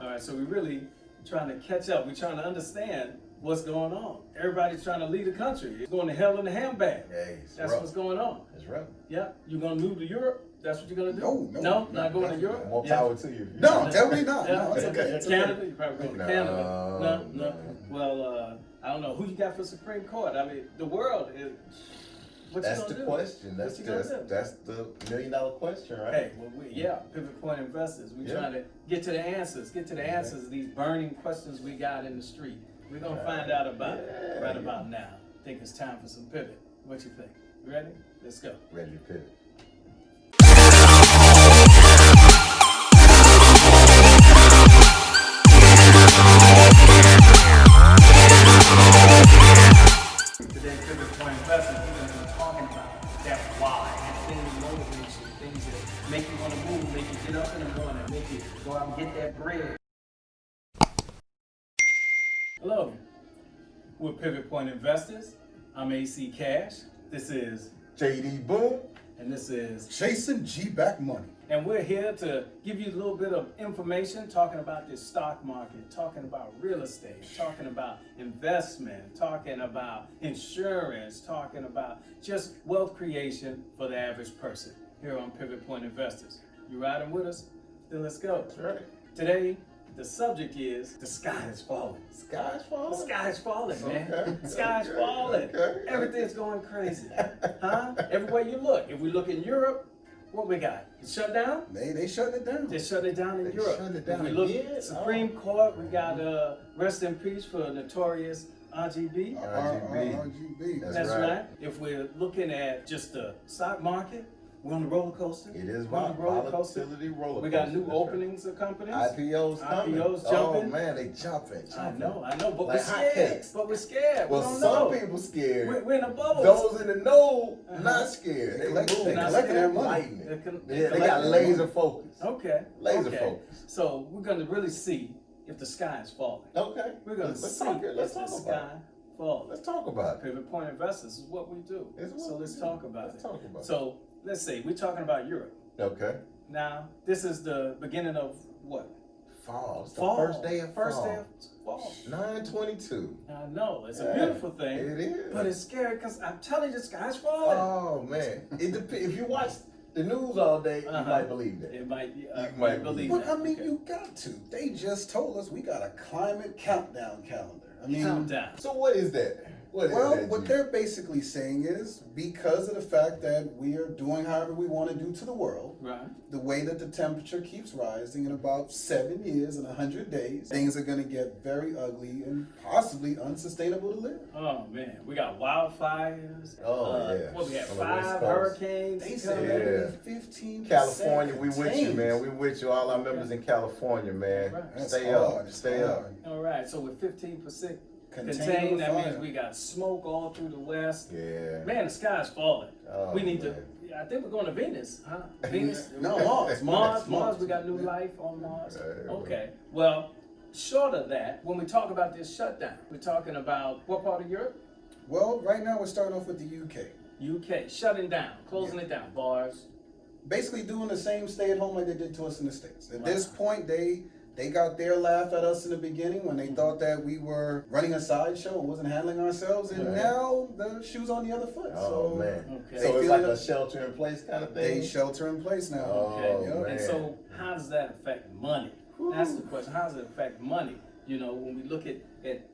All right, so we're really trying to catch up. We're trying to understand what's going on. Everybody's trying to leave the country. It's going to hell in a handbag. Hey, That's rough. what's going on. It's rough. Yeah, you're going to move to Europe? That's what you're going to do? No, not going to Europe? More power to you. No, definitely not. Yeah, No, it's okay. It's Canada? okay. You're probably going to No, Canada. No. no. Well, I don't know. Who you got for Supreme Court? I mean, the world is... What That's you the gonna do? question. That's What you gonna do? that's the $1 million question, right? Hey, well, Pivot Point Investors. We're trying to get to the answers. Get to the answers of these burning questions we got in the street. We're gonna find out about it right about now. I think it's time for some pivot. What you think? You ready? Let's go. Ready to pivot. Today, Pivot Point Investors, we're gonna be talking about that why and things that motivate you, things that make you want to move, make you get up in the morning, make you go out and get that bread. Hello, we're Pivot Point Investors. I'm AC Cash. This is JD Boom. and this is Chasing G-back money. and we're here to give you a little bit of information, talking about this stock market, talking about real estate, talking about investment, talking about insurance, talking about just wealth creation for the average person here on Pivot Point Investors. You riding with us? Then let's go. That's right. Today, the subject is the sky is falling. Sky's The falling. sky is falling, man. Okay. The sky's Okay. falling. Okay. Everything's going crazy. Huh? Everywhere you look. If we look in Europe, what we got? It's shut down? They shutting it down. They shut it down in They Europe. shut it If down we look again? at Supreme Court, we got rest in peace for notorious RGB. RGB. That's That's right. right. If we're looking at just the stock market, we're on the roller coaster. It is We're on the roller coaster. volatility roller We got coaster, new that's right. openings of companies. IPOs coming. IPOs Oh jumping. man, they jumping. I know, but Like we're scared. hotcakes. But we're scared. Well, we don't some know. people scared. We're in a bubble. Those in the know, Uh-huh. not scared. They They collect- moving. they Not collecting their scared. money. Lightning. They Yeah, they got collecting laser money. focus. Okay. Laser okay. focus. So we're going to really see if the sky is falling. Okay. We're going to Let's see talk it. if Let's the talk sky about it. falling. Let's talk about it. Pivot Point Investors is what we do. It's what So we let's do. talk about Let's it. talk about it. So let's see. We're talking about Europe. Okay. Now, this is the beginning of what? Fall. It's the Fall. first day of First fall. day of fall. 9/22. I know. It's a Yeah, beautiful thing. It is. But it's scary because I'm telling you, the sky's falling. Oh man. It if you watch the news all day, you Uh-huh. might believe that. It might, You might might believe But that. I mean, Okay. you got to. They just told us we got a climate countdown calendar. I mean, Countdown. So what is that? What is well, that? what G? they're basically saying is because of the fact that we are doing however we want to do to the world, Right. the way that the temperature keeps rising in about 7 years and 100 days, things are going to get very ugly and possibly unsustainable to live. Oh man, we got wildfires. Oh, yeah. What we got? On the West 5 Coast. hurricanes. They coming. said Yeah. 15%. California, we with you, contained. man. We with you. All our members in California, man. Right. That's Stay hard. up. It's Stay up. hard. All right. So with 15% Contained contained, the that means fire. we got smoke all through the west. Yeah. Man, the sky's falling. Oh, we need man. to. I think we're going to Venus, huh? Venus. No, Mars. We got new life on Mars. Yeah. Okay. Well, short of that, when we talk about this shutdown, we're talking about what part of Europe? Well, right now we're starting off with the UK. UK. Shutting down, closing it down. Bars. Basically doing the same stay at home like they did to us in the States. At Wow. this point, they got their laugh at us in the beginning when they thought that we were running a sideshow and wasn't handling ourselves, and Right. now the shoe's on the other foot. Oh so man. Okay. So They it's feeling like a it- shelter in place kind of they thing. shelter in place now. Okay. Oh, man. And so, how does that affect money? That's the question. How does it affect money? You know, when we look at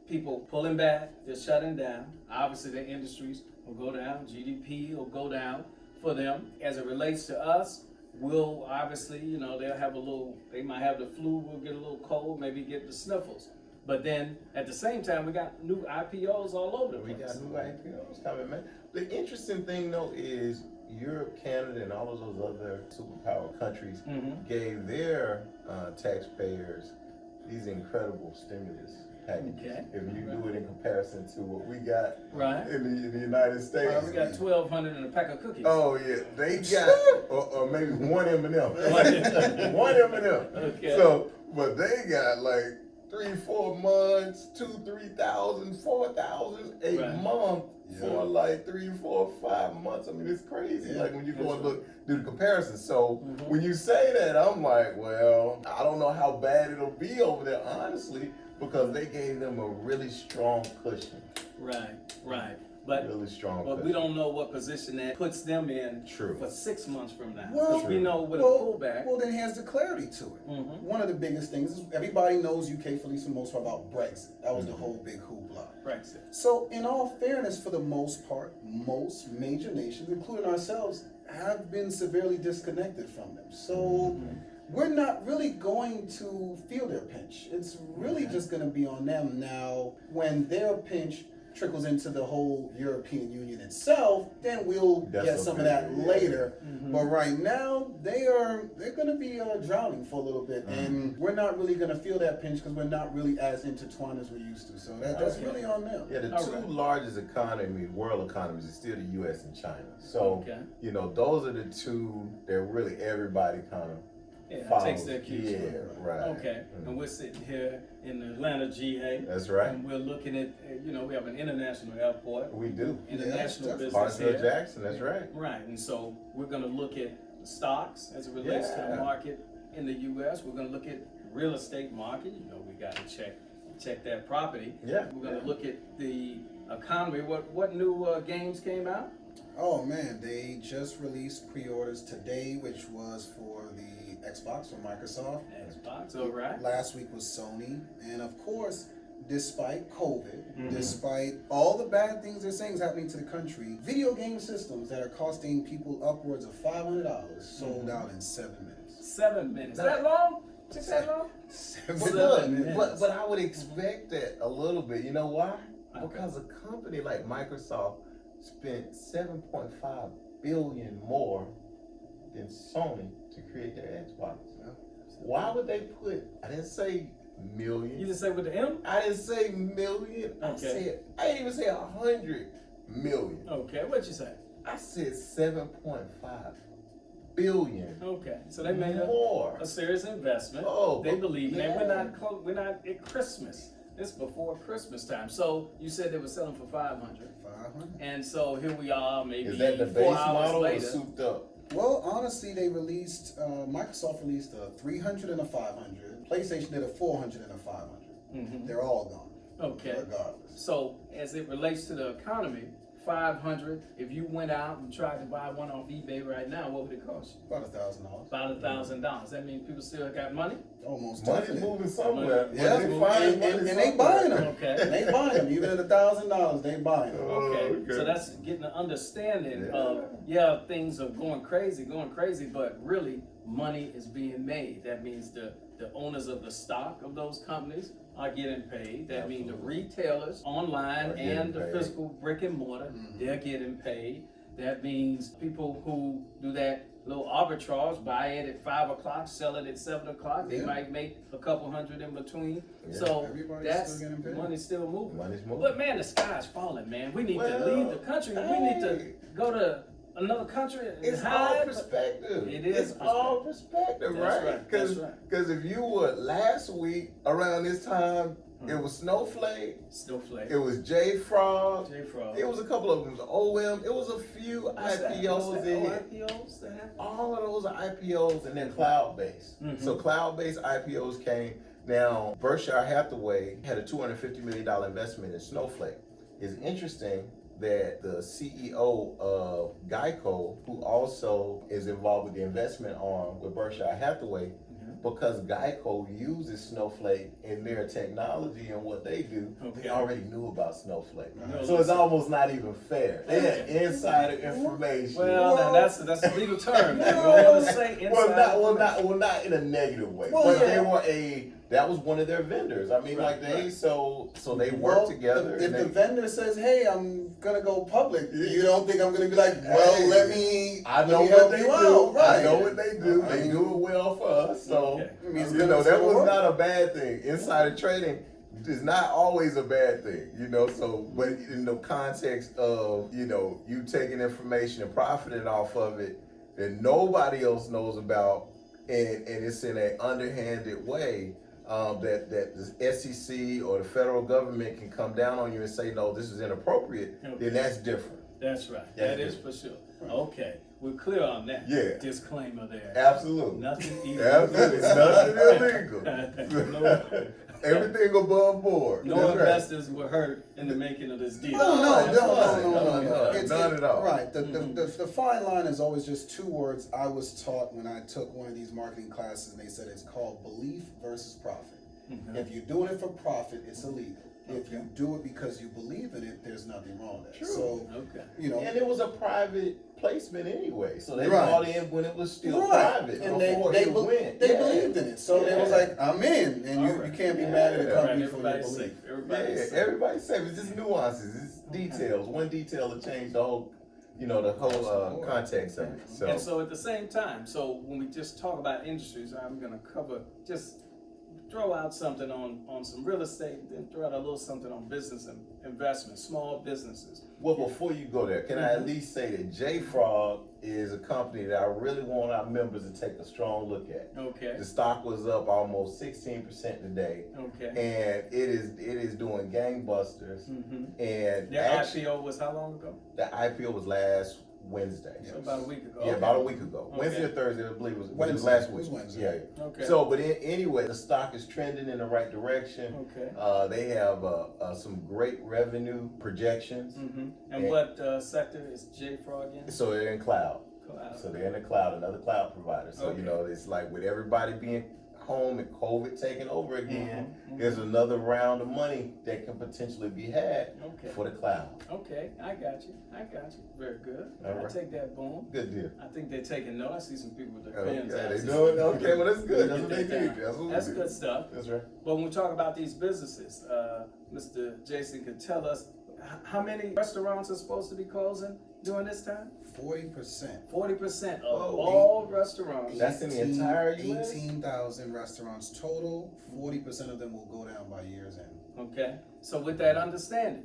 people pulling back, they're shutting down. Obviously, their industries will go down. GDP will go down for them. As it relates to us, we'll obviously, you know, they might have the flu, we'll get a little cold, maybe get the sniffles. But then, at the same time, we got new IPOs all over the We place. got new IPOs coming, man. The interesting thing though is Europe, Canada, and all of those other superpower countries Mhm. gave their taxpayers these incredible stimulus packages. Okay. If you do it in comparison to what we got Right. in the United States. Well, we got 1,200 in a pack of cookies. Oh yeah, they got or maybe one M&M, one M&M. Okay. So, but they got like 3-4 months, 2,000-3,000, 4,000 a Right. month Yeah. for like 3, 4, 5 months. I mean, it's crazy. Yeah. Like when you go That's and look, do the comparison. So Mhm. when you say that, I'm like, well, I don't know how bad it'll be over there, honestly, because they gave them a really strong cushion. Right, right. But Really strong But cushion. we don't know what position that puts them in True. for 6 months from now. Well, Because we know with a well, pullback. well, then here's the clarity to it. Mhm. One of the biggest things is everybody knows UK, for at least for the most part, about Brexit. That was the Mhm. whole big hoopla. Brexit. So, in all fairness, for the most part, most major nations, including ourselves, have been severely disconnected from them. So, we're not really going to feel their pinch. It's really just going to be on them. Now, when their pinch trickles into the whole European Union itself, then we'll That's get a some of big that deal, yeah. later. Mhm. But right now, they're going to be drowning for a little bit, and we're not really going to feel that pinch because we're not really as intertwined as we used to. So that's Okay. really on them. Yeah, the All two right. largest world economies is still the U.S. and China. So, Okay. you know, those are the two that really everybody kind of Yeah, follows. takes their cues Yeah, from. right. Okay. And we're sitting here in the Atlanta GA. That's right. And we're looking at, we have an international airport, We do. international Yeah, business Hartsville here. Jackson, that's right. Right, and so we're going to look at the stocks as it relates to the Yeah. market in the U.S. We're going to look at real estate market. You know, we got to check that property. Yeah. We're going to look at the economy. What new games came out? Oh man, they just released pre-orders today, which was for the Xbox from Microsoft. Xbox, all right. Last week was Sony, and of course, despite COVID, Mhm. despite all the bad things they're saying is happening to the country, video game systems that are costing people upwards of $500 sold out in 7 minutes. 7 minutes. That long? Just that long? 7 But Look, minutes. but I would expect that a little bit. You know why? Okay. Because a company like Microsoft spent $7.5 billion more than Sony to create their Xbox. Why would they put? I didn't say million. You just say with the M? I didn't say million. I didn't even say 100 million. Okay, what'd you say? I said 7.5 billion. Okay, so they made More. a serious investment. Oh, They believe in it. yeah. We're not at Christmas. This is before Christmas time. So you said they were selling for 500. 500. And so here we are, maybe Is that the 4 base hours model or later. souped up? Well, honestly, they released, Microsoft released a 300 and a 500. PlayStation did a 400 and a 500. Mhm. They're all gone. Okay. Regardless. So as it relates to the economy, 500. If you went out and tried to buy one off eBay right now, what would it cost you? About $1,000. About $1,000. That means people still got money. Almost Money's definitely. moving somewhere. Money- Yeah, They money's find and, money and they somewhere. buying them. Okay. They buying them. Even at $1,000, they buying them. Okay. okay. So that's getting an understanding Yeah. of things are going crazy, but really money is being made. That means the owners of the stock of those companies are getting paid. That means the retailers online Are getting and the paid. physical brick and mortar, they're getting paid. That means people who do that little arbitrage, buy it at 5 o'clock, sell it at 7 o'clock, they Yeah. might make a couple hundred in between. Yeah. So Everybody's that's still getting paid. money's still moving. Money's moving. But man, the sky's falling, man. We need to Well, leave the country. We need to hey. go to another country and It's all hide. perspective. It is It's all perspective, That's right? right, that's right. Because if you were last week around this time, it was Snowflake, Snowflake. it was J Frog, J Frog. it was a couple of them. It was OM. It was a few IPOs in it. IPOs that happen? All of those are IPOs and then cloud based. Mhm. So cloud based IPOs came. Now Berkshire Hathaway had a $250 million investment in Snowflake. It's interesting that the CEO of Geico, who also is involved with the investment arm with Berkshire Hathaway, because Geico uses Snowflake in their technology and what they do, Okay. they already knew about Snowflake. No, So it's almost not even fair. They had insider information. Well, now that's a legal term. You don't want to say inside. Not in a negative way. Well, but yeah. that was one of their vendors. I mean, Right, so they work together. If and the they- vendor says, "Hey, I'm gonna go public," you don't think I'm gonna be like, "Well, Hey, let me I know let me what help they you do. out." Right. I know what they do. I They mean, do it well for us. So Okay. I mean, it's you good know it's that gonna was work. not a bad thing. Insider trading is not always a bad thing, you know. So, but in the context of you taking information and profiting off of it that nobody else knows about, and it's in an underhanded way. that the SEC or the federal government can come down on you and say, no, this is inappropriate, Okay. then that's different. That's right. That's That is for sure. Okay, we're clear on that. Yeah. Disclaimer there. Absolutely. Nothing illegal. Absolutely. Nothing illegal. No. Everything above board. No That's right. investors were hurt in the making of this deal. No. It's not at all. Right. The fine line is always just two words I was taught when I took one of these marketing classes, and they said it's called belief versus profit. Mhm. If you're doing it for profit, it's illegal. If Okay. you do it because you believe in it, there's nothing wrong there. True. So, Okay. you know, And it was a private placement anyway, so they Right. bought in when it was still right. private And before they it went. They Yeah. believed in it. So they was Yeah. like, I'm in. And you Alright. can't be mad at a Yeah. company Right, for your everybody's belief. safe. Everybody's Yeah, safe. everybody's safe. It's just nuances. It's details. One detail will change the whole, the whole context of it. And so at the same time, so when we just talk about industries, I'm gonna just throw out something on some real estate, then throw out a little something on business and investment, small businesses. Well, before you go there, can I at least say that JFrog is a company that I really want our members to take a strong look at. Okay, The stock was up almost 16% today, okay. and it is doing gangbusters. Mm-hmm. And Their actually, IPO was how long ago? the IPO was last Wednesday. So about a week ago. Yeah, Okay. about a week ago. Okay. Wednesday or Thursday, I believe it was Wednesday. last It week. was Wednesday. Yeah. Okay. So, but anyway, the stock is trending in the right direction. Okay. They have some great revenue projections. Mm-hmm. And Yeah. what sector is JFrog in? So they're in cloud. Cloud. So they're in the cloud, another cloud provider. So, Okay. it's like with everybody being home and COVID taking over again, Mhm, mhm. there's another round of money that can potentially be had Okay. for the cloud. Okay, I got you. Very good. All I right. take that, boom. Good deal. I think they're taking note. I see some people with their Okay, pens out. they See doing some- okay. Well, that's good. That's what they Get that do. down. That's what we That's do. good stuff. That's right. But when we talk about these businesses, Mr. Jason could tell us how many restaurants are supposed to be closing during this time? 40%. 40% of Whoa. all restaurants. That's in the entire US? 18,000 restaurants total. 40% of them will go down by year's end. Okay, so with that understanding,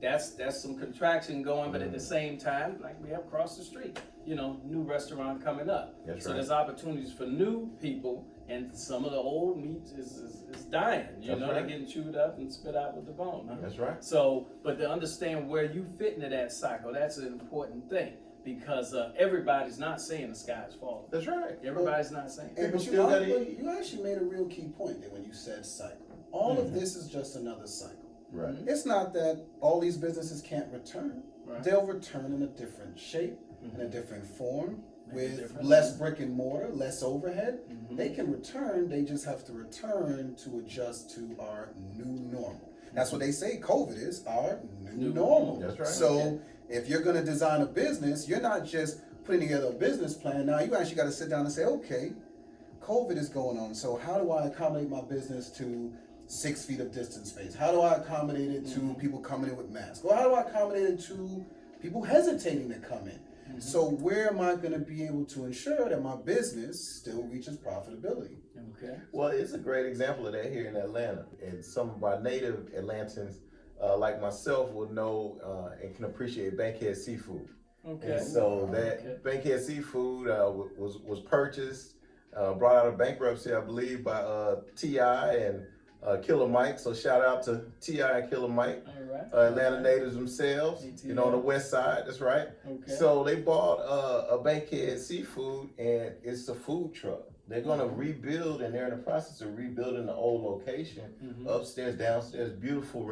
that's some contraction going, but at the same time, like we have across the street, new restaurant coming up. That's So right. there's opportunities for new people, and some of the old meat is dying. That's They're right. getting chewed up and spit out with the bone. Huh? That's right. So, but to understand where you fit into that cycle, that's an important thing, because everybody's not saying the sky's falling. That's right. Everybody's not saying. Hey, People but still gotta you actually made a real key point there when you said cycle. All of this is just another cycle. Right. It's not that all these businesses can't return. Right. They'll return in a different shape, in a Mhm. different form, Maybe with different. less brick and mortar, less overhead. Mhm. They can return, they just have to return to adjust to our new normal. That's what they say COVID is, our new normal. That's right. So Okay. if you're gonna design a business, you're not just putting together a business plan. Now you actually gotta sit down and say, okay, COVID is going on, so how do I accommodate my business to 6 feet of distance space? How do I accommodate it to people coming in with masks? Or how do I accommodate it to people hesitating to come in? So where am I going to be able to ensure that my business still reaches profitability? Okay. Well, it's a great example of that here in Atlanta. And some of our native Atlantans, like myself, will know and can appreciate Bankhead Seafood. Okay. And so that Bankhead Seafood was purchased, brought out of bankruptcy, I believe, by T.I. and Killer Mike. So shout out to T.I. and Killer Mike, All right. Atlanta natives themselves, on the west side. That's right. Okay. So they bought a Bankhead Seafood, and it's a food truck. They're gonna rebuild, and they're in the process of rebuilding the old location, upstairs, downstairs, beautiful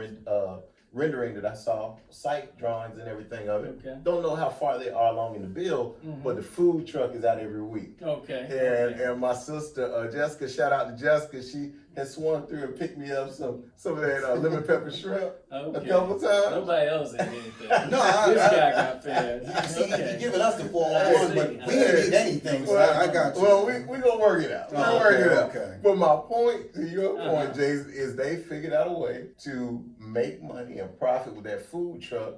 rendering that I saw, site drawings and everything of it. Okay. Don't know how far they are along in the build, but the food truck is out every week. Okay. And my sister Jessica, shout out to Jessica, she has swung through and picked me up some of that lemon pepper shrimp a couple times. Nobody else ate anything. No, This guy got fed. See, Okay. you're giving us the 401, but we didn't eat anything, so I got you. Well, we gonna work it out. Oh, We'll work it out. okay. But my point, to your point, Uh-huh. Jason, is they figured out a way to make money and profit with that food truck,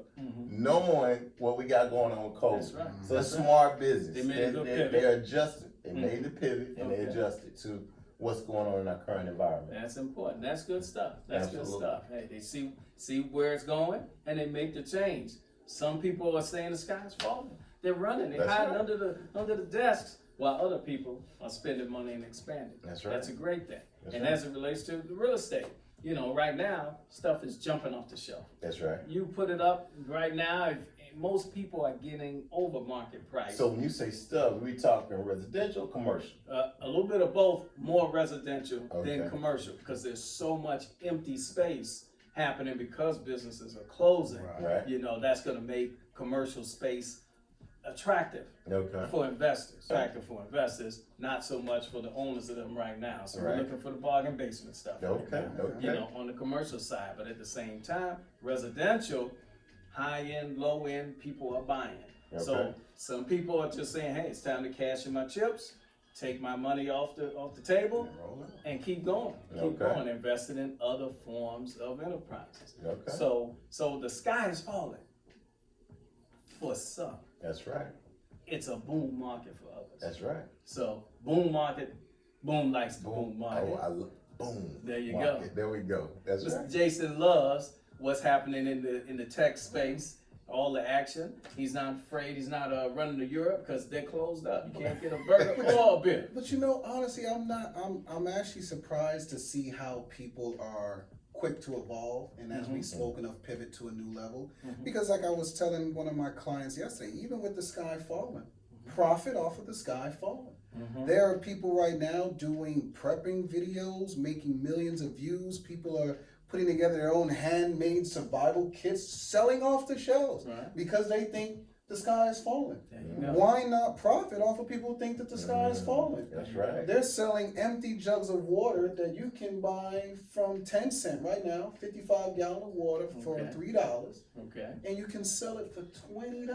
knowing what we got going on with COVID. That's right. So it's That's right. smart business. They made a good pivot. They adjusted. They made the pivot and they Okay. adjusted to what's going on in our current environment. That's important. That's good stuff. That's Absolutely. good stuff. Hey, they see where it's going and they make the change. Some people are saying the sky's falling. They're running. They're That's hiding right. under the desks while other people are spending money and expanding. That's right. That's a great thing. And right. as it relates to the real estate, you know, right now, stuff is jumping off the shelf. That's right. You put it up right now, most people are getting over market price. So when you say stuff, we talking residential, commercial? A little bit of both, more residential Okay. than commercial, because there's so much empty space happening because businesses are closing. Right. You know, that's going to make commercial space attractive Okay. for investors. Attractive for investors, not so much for the owners of them right now. So Right. we're looking for the bargain basement stuff. right Okay. now, Okay. You know, on the commercial side, but at the same time, residential, high end, low end, people are buying. Okay. So some people are just saying, "Hey, it's time to cash in my chips, take my money off the table, Roll it. and keep going, keep Okay. going, investing in other forms of enterprises." Okay. So the sky is falling for some. That's right. It's a boom market for others. That's right. So boom market, boom likes the boom market. Oh, boom. There you Market. go. There we go. That's Mr. right. Jason loves what's happening in the tech space, all the action. He's not afraid. He's not running to Europe because they're closed up. You can't get a burger or a beer. But you know, honestly, I'm actually surprised to see how people are quick to evolve, and as we've spoken of, pivot to a new level. Because like I was telling one of my clients yesterday, even with the sky falling, profit off of the sky falling. There are people right now doing prepping videos, making millions of views. People are putting together their own handmade survival kits, selling off the shelves Right. because they think the sky is falling. There you go. Why not profit off of people who think that the sky is falling? That's right. They're selling empty jugs of water that you can buy from 10 cents right now, 55-gallon of water for Okay. $3, Okay. and you can sell it for $20.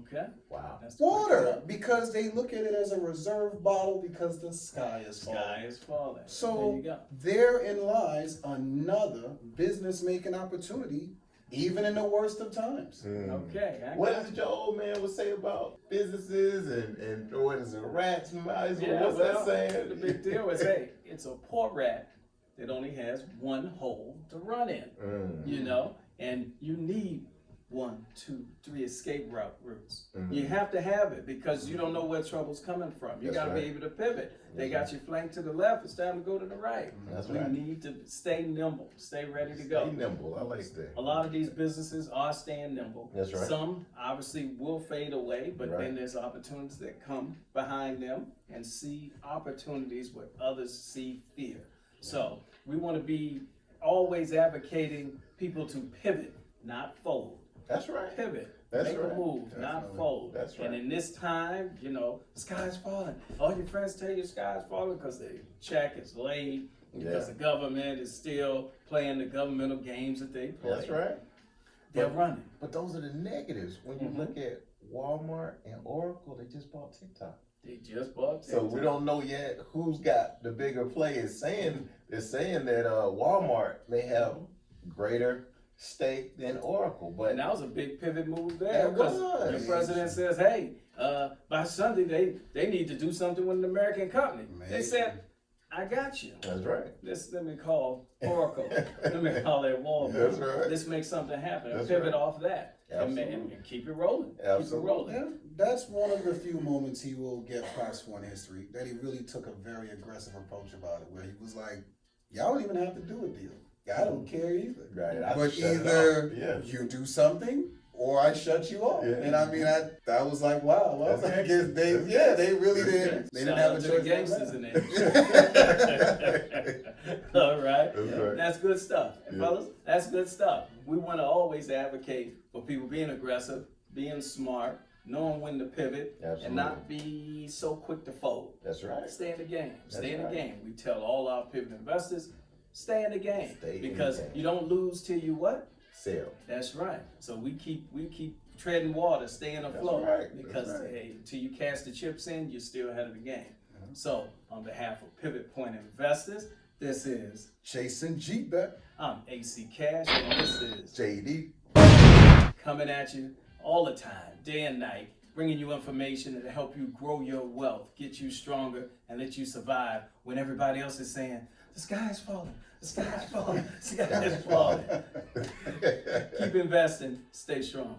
Okay. Wow. That's the Water, because they look at it as a reserve bottle because the sky is falling. sky is falling. There So you go. therein lies another business making opportunity, even in the worst of times. Okay. I What got is it your old man would say about businesses and what is it, rats, mice? Yeah, What's well, that saying? the big deal is, hey, it's a poor rat that only has one hole to run in, you know, and you need 1, 2, 3 escape routes. You have to have it because you don't know where trouble's coming from. You That's got to right. be able to pivot. They That's got you flanked to the left. It's time to go to the right. That's we right. need to stay nimble, stay ready to go. Stay nimble. I like that. A lot of these businesses are staying nimble. That's right. Some obviously will fade away, but Right. then there's opportunities that come behind them and see opportunities where others see fear. So we want to be always advocating people to pivot, not fold. That's right. Pivot. That's Make right. a move, not Definitely. fold. That's right. And in this time, you know, the sky's falling. All your friends tell you the sky's falling because the check is late, because Yeah. the government is still playing the governmental games that they play. That's right. They're But- running. But those are the negatives. When you look at Walmart and Oracle, they just bought TikTok. They just bought So TikTok. we don't know yet who's got the bigger play. They're saying that Walmart may have greater stake than Oracle, but And that was a big pivot move there It because was. the president says, hey, by Sunday they need to do something with an American company. They Amazing. said, I got you. that's right. Let me call Oracle. Let me call that Walmart. That's right. Let's make something happen. And That's pivot right. off that. And Absolutely. keep it rolling. Absolutely. Keep it rolling. Yeah, that's one of the few moments he will get props for in history, that he really took a very aggressive approach about it, where he was like, y'all don't even have to do a deal. I don't care either. Right. I But shut it either off. Yeah. you do something or I shut you off. Yeah. And I mean, that was like, wow. Well, That's I guess they really did. They didn't Shout have out a to choice. the gangsters in there. All right. That's right. That's good stuff. Yeah. Fellas, that's good stuff. We want to always advocate for people being aggressive, being smart, knowing when to pivot, Absolutely. and not be so quick to fold. That's right. Stay in the game. Stay in right. the game. We tell all our pivot investors, stay in the game. Stay in the because game. you don't lose till you what? Sell. That's right. So we keep treading water, staying afloat. right. That's Because right. hey, till you cash the chips in, you're still ahead of the game. So on behalf of Pivot Point Investors, this is Chasing G-Bet. I'm AC Cash, and this is JD. coming at you all the time, day and night, bringing you information that'll help you grow your wealth, get you stronger, and let you survive when everybody else is saying, the sky is falling, the sky is falling, the sky is falling. Keep investing, stay strong.